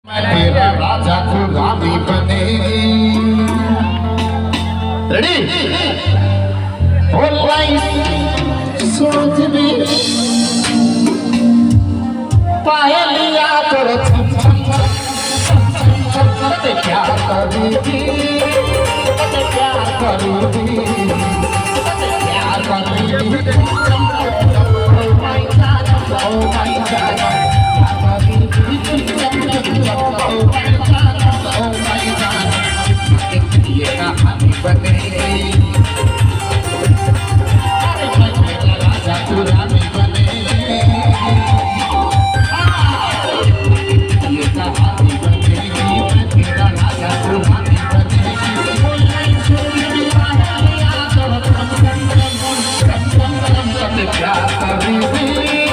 तेरा राजा तू रानी बने रेडी सोच भी पाए लिया कर प्यार करूँगी प्यार करूँगी प्यार करूँगी Oh my God, oh my God, oh my God, ये कहानी बने राजा तू रानी बने ये कहानी बनेगी मैं तेरा राजा तू रानी बनेगी प्यार करूँगी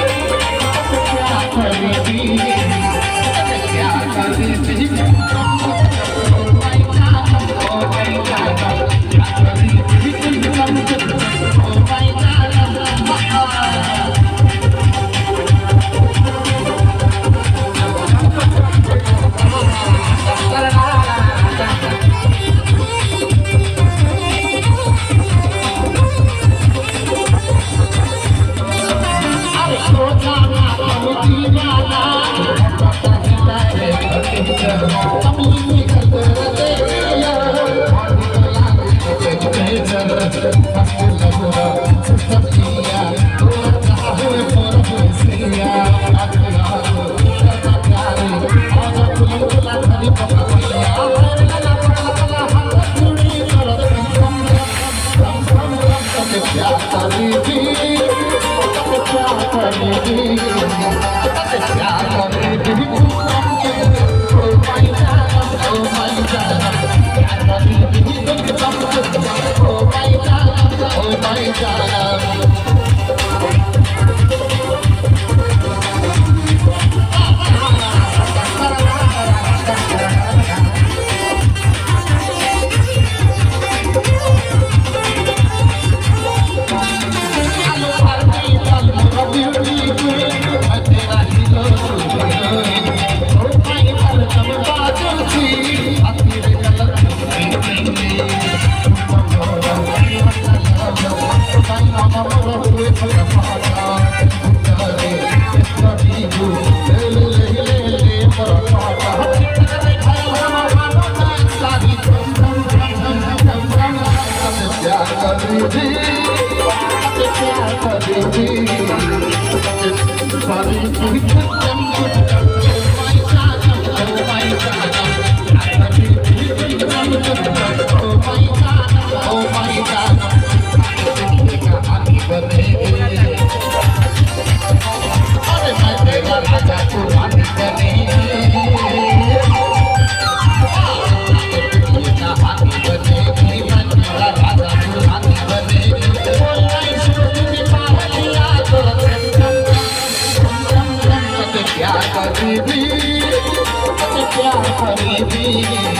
प्यार करीबी